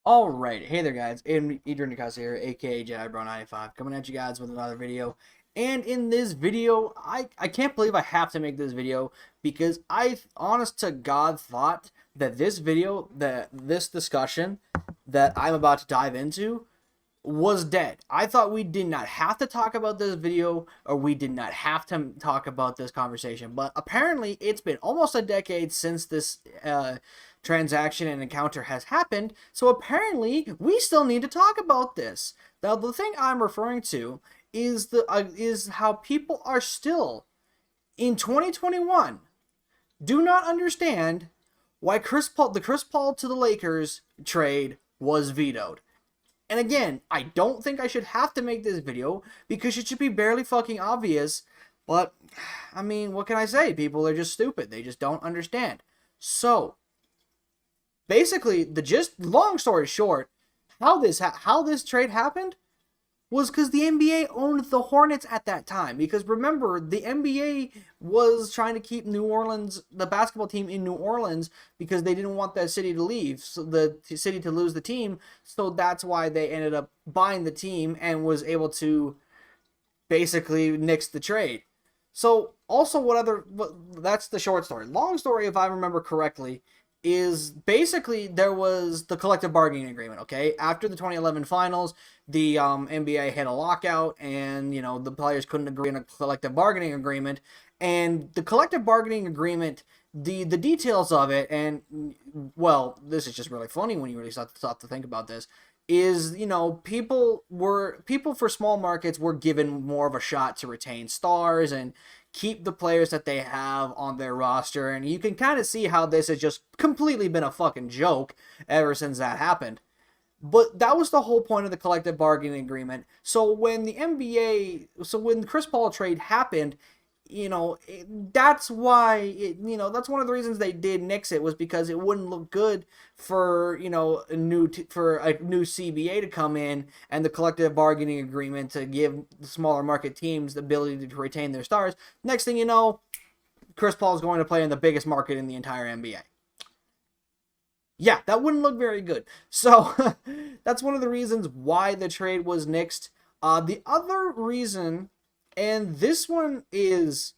Alright, hey there guys, Adrian Nicasa here, aka JediBro95, coming at you guys with another video. And in this video, I can't believe I have to make this video because I, honest to God, thought that this discussion that I'm about to dive into was dead. I thought we did not have to talk about this video or we did not have to talk about this conversation. But apparently it's been almost a decade since this transaction and encounter has happened. So apparently we still need to talk about this. Now the thing I'm referring to is how people are still in 2021 do not understand why the Chris Paul to the Lakers trade was vetoed. And again, I don't think I should have to make this video because it should be barely fucking obvious. But, I mean, what can I say? People are just stupid. They just don't understand. So, basically, long story short, how this trade happened was because the NBA owned the Hornets at that time. Because remember, the NBA was trying to keep New Orleans, the basketball team in New Orleans, because they didn't want that city to leave, so the city to lose the team. So that's why they ended up buying the team and was able to basically nix the trade. So also that's the short story. Long story, if I remember correctly, is basically there was the collective bargaining agreement, okay? After the 2011 finals, the NBA had a lockout and, the players couldn't agree on a collective bargaining agreement. And the collective bargaining agreement, the details of it, and, well, this is just really funny when you really start to think about this, is, people for small markets were given more of a shot to retain stars and keep the players that they have on their roster. And you can kind of see how this has just completely been a fucking joke ever since that happened. But that was the whole point of the collective bargaining agreement. So when the Chris Paul trade happened, that's why that's one of the reasons they did nix it, was because it wouldn't look good for a new CBA to come in and the collective bargaining agreement to give the smaller market teams the ability to retain their stars. Next thing you know, Chris Paul is going to play in the biggest market in the entire NBA. Yeah, that wouldn't look very good. So that's one of the reasons why the trade was nixed. The other reason, and this one is,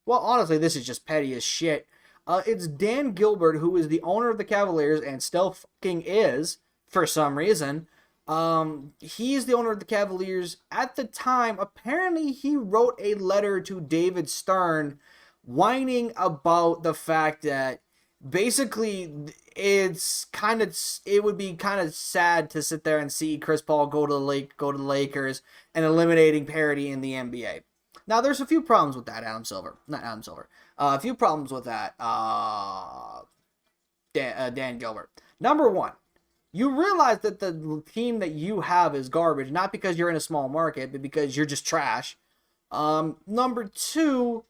well, honestly, this is just petty as shit. It's Dan Gilbert, who is the owner of the Cavaliers and still fucking is, for some reason. He is the owner of the Cavaliers. At the time, apparently he wrote a letter to David Stern whining about the fact that basically it would be kind of sad to sit there and see Chris Paul go to the Lakers and eliminating parity in the NBA. Now there's a few problems with that, a few problems with that, Dan Gilbert. Number one, you realize that the team that you have is garbage, not because you're in a small market, but because you're just trash. Number two,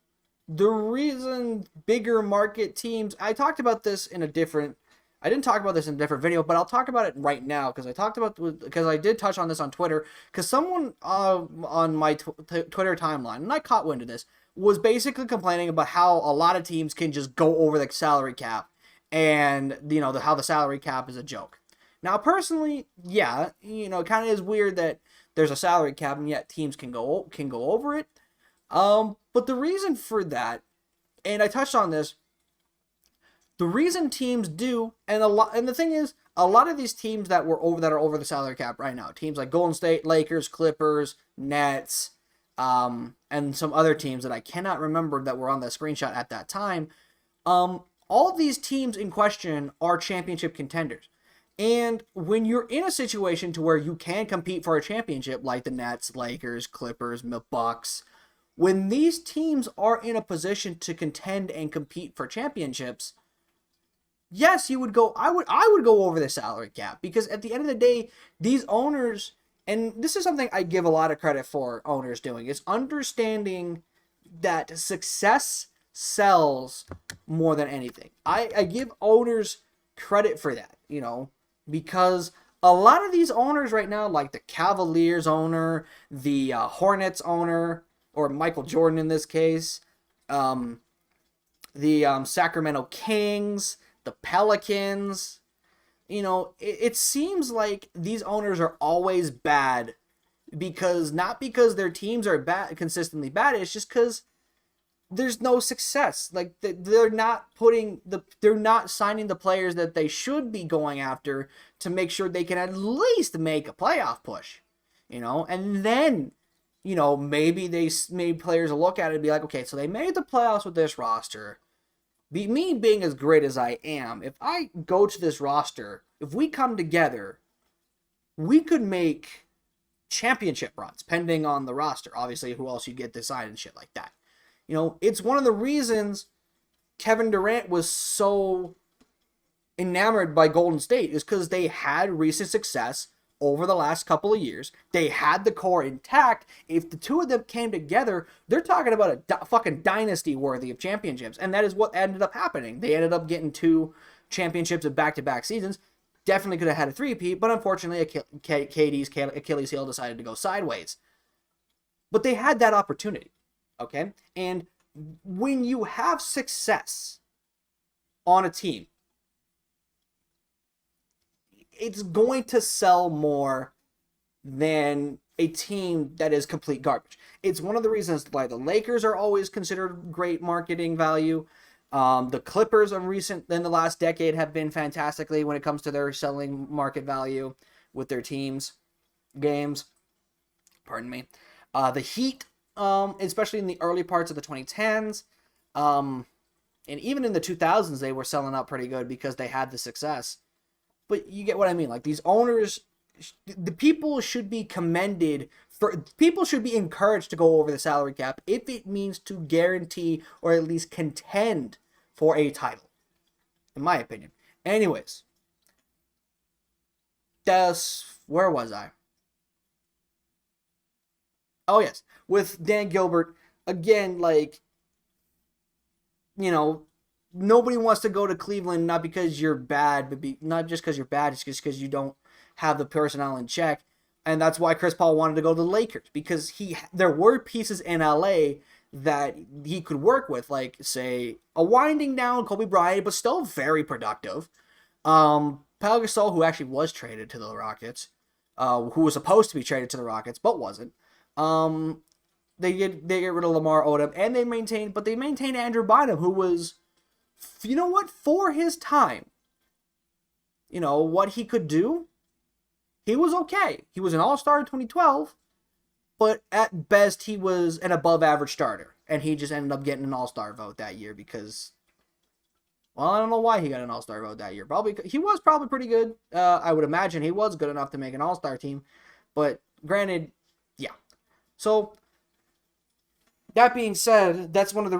the reason bigger market teams, I didn't talk about this in a different video, but I'll talk about it right now because I did touch on this on Twitter, because someone on my Twitter timeline, and I caught wind of this, was basically complaining about how a lot of teams can just go over the salary cap, and how the salary cap is a joke. Now personally, yeah, it kind of is weird that there's a salary cap and yet teams can go over it. But the reason for that, and I touched on this, the reason teams do, and the thing is, a lot of these teams that are over the salary cap right now, teams like Golden State, Lakers, Clippers, Nets, and some other teams that I cannot remember that were on the screenshot at that time, all these teams in question are championship contenders. And when you're in a situation to where you can compete for a championship, like the Nets, Lakers, Clippers, Bucks, when these teams are in a position to contend and compete for championships, yes, I would go over the salary cap, because at the end of the day, these owners, and this is something I give a lot of credit for owners doing, is understanding that success sells more than anything. I give owners credit for that, because a lot of these owners right now, like the Cavaliers owner, the Hornets owner, or Michael Jordan in this case, the Sacramento Kings, the Pelicans, it seems like these owners are always bad because not because their teams are bad, consistently bad. It's just because there's no success. Like they're not signing the players that they should be going after to make sure they can at least make a playoff push, and then, maybe they made players look at it and be like, okay, so they made the playoffs with this roster. Me being as great as I am, if I go to this roster, if we come together, we could make championship runs, pending on the roster. Obviously, who else you get to sign and shit like that. It's one of the reasons Kevin Durant was so enamored by Golden State is because they had recent success over the last couple of years. They had the core intact. If the two of them came together, they're talking about a fucking dynasty worthy of championships. And that is what ended up happening. They ended up getting 2 championships of back-to-back seasons. Definitely could have had a 3-peat, but unfortunately, KD's Achilles heel decided to go sideways. But they had that opportunity, okay? And when you have success on a team, it's going to sell more than a team that is complete garbage. It's one of the reasons why the Lakers are always considered great marketing value. The Clippers in the last decade have been fantastically when it comes to their selling market value with their teams, games. Pardon me. The Heat, especially in the early parts of the 2010s, and even in the 2000s, they were selling out pretty good because they had the success. But you get what I mean. Like, these owners, the people should be people should be encouraged to go over the salary cap if it means to guarantee or at least contend for a title, in my opinion. Anyways, where was I? Oh, yes. With Dan Gilbert, again, like, nobody wants to go to Cleveland, not because you're bad, but not just because you're bad, it's just because you don't have the personnel in check. And that's why Chris Paul wanted to go to the Lakers, because there were pieces in LA that he could work with, like, say, a winding down Kobe Bryant, but still very productive. Pau Gasol, who actually was traded to the Rockets, who was supposed to be traded to the Rockets, but wasn't. They get rid of Lamar Odom, and they maintained Andrew Bynum, who was, for his time, what he could do, he was okay. He was an all-star in 2012, but at best, he was an above-average starter, and he just ended up getting an all-star vote that year because, well, I don't know why he got an all-star vote that year. He was probably pretty good. I would imagine he was good enough to make an all-star team, but granted, yeah. So, that being said, that's one of the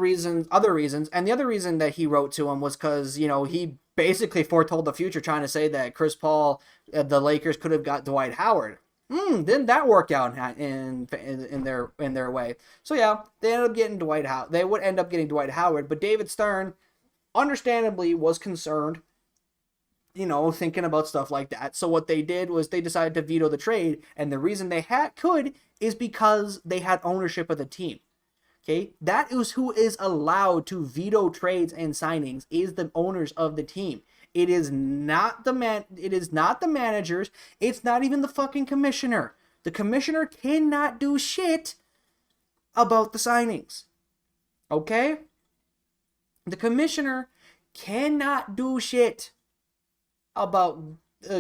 other reasons, and the other reason that he wrote to him was because, he basically foretold the future, trying to say that Chris Paul, the Lakers could have got Dwight Howard. Didn't that work out in their way? So yeah, they ended up getting Dwight Howard. They would end up getting Dwight Howard, but David Stern, understandably, was concerned, thinking about stuff like that. So what they did was they decided to veto the trade, and the reason they could is because they had ownership of the team. Okay, that is who is allowed to veto trades and signings, is the owners of the team. It is not the managers. It's not even the fucking commissioner. The commissioner cannot do shit about the signings. Okay? The commissioner cannot do shit about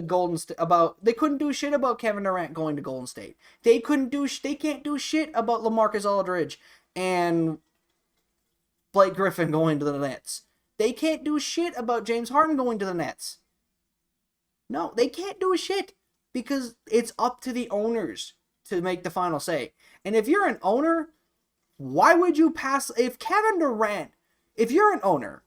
Golden State. They couldn't do shit about Kevin Durant going to Golden State. They can't do shit about LaMarcus Aldridge and Blake Griffin going to the Nets. They can't do shit about James Harden going to the Nets. No, they can't do shit because it's up to the owners to make the final say. And if you're an owner, why would you pass? If you're an owner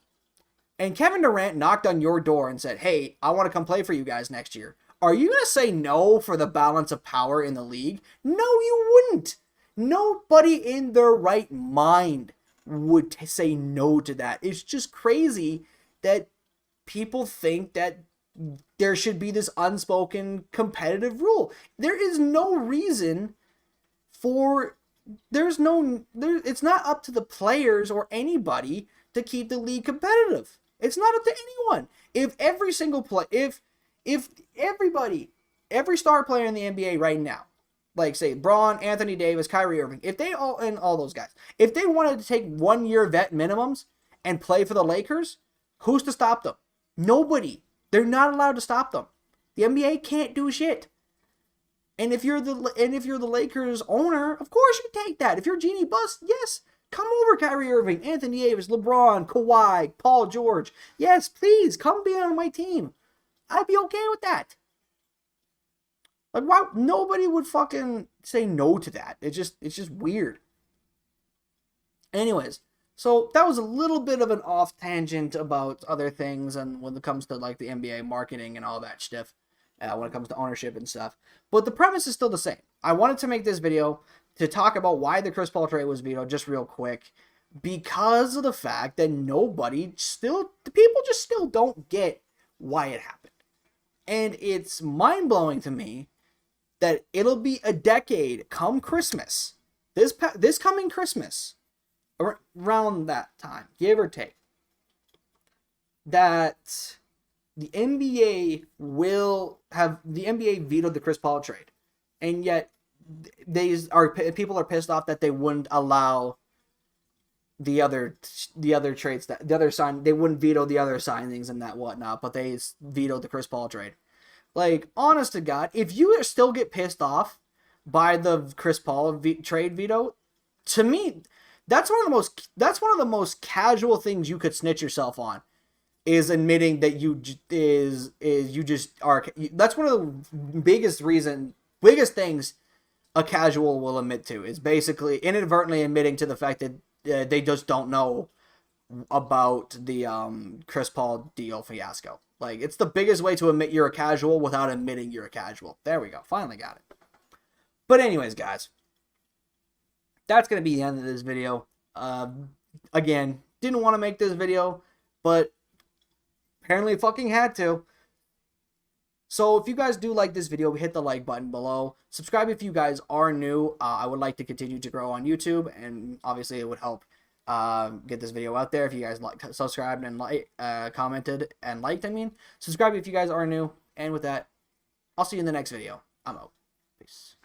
and Kevin Durant knocked on your door and said, hey, I want to come play for you guys next year, are you going to say no for the balance of power in the league? No, you wouldn't. Nobody in their right mind would say no to that. It's just crazy that people think that there should be this unspoken competitive rule. There is no reason it's not up to the players or anybody to keep the league competitive. It's not up to anyone. If every single if every star player in the NBA right now, like say Braun, Anthony Davis, Kyrie Irving, if they all those guys, if they wanted to take 1 year vet minimums and play for the Lakers, who's to stop them? Nobody. They're not allowed to stop them. The NBA can't do shit. And if you're the Lakers owner, of course you take that. If you're Genie Bus, yes, come over, Kyrie Irving, Anthony Davis, LeBron, Kawhi, Paul George. Yes, please come be on my team. I'd be okay with that. Like, why nobody would fucking say no to that? It's just weird. Anyways, so that was a little bit of an off tangent about other things, and when it comes to like the NBA marketing and all that stuff, when it comes to ownership and stuff. But the premise is still the same. I wanted to make this video to talk about why the Chris Paul trade was vetoed, just real quick, because of the fact that the people just still don't get why it happened, and it's mind blowing to me that it'll be a decade come Christmas, this coming Christmas, around that time, give or take, that the NBA vetoed the Chris Paul trade, and yet people are pissed off that they wouldn't allow the other trades, they wouldn't veto the other signings and that whatnot, but they vetoed the Chris Paul trade. Like, honest to God, if you still get pissed off by the Chris Paul trade veto, to me, that's one of the most casual things you could snitch yourself on, is admitting that you just are. That's one of the biggest things a casual will admit to, is basically inadvertently admitting to the fact that they just don't know about the Chris Paul deal fiasco. Like, it's the biggest way to admit you're a casual without admitting you're a casual. There we go. Finally got it. But anyways, guys, that's going to be the end of this video. Again, didn't want to make this video, but apparently fucking had to. So if you guys do like this video, hit the like button below. Subscribe if you guys are new. I would like to continue to grow on YouTube, and obviously it would help get this video out there if you guys subscribed and commented and liked. Subscribe if you guys are new. And with that, I'll see you in the next video. I'm out. Peace.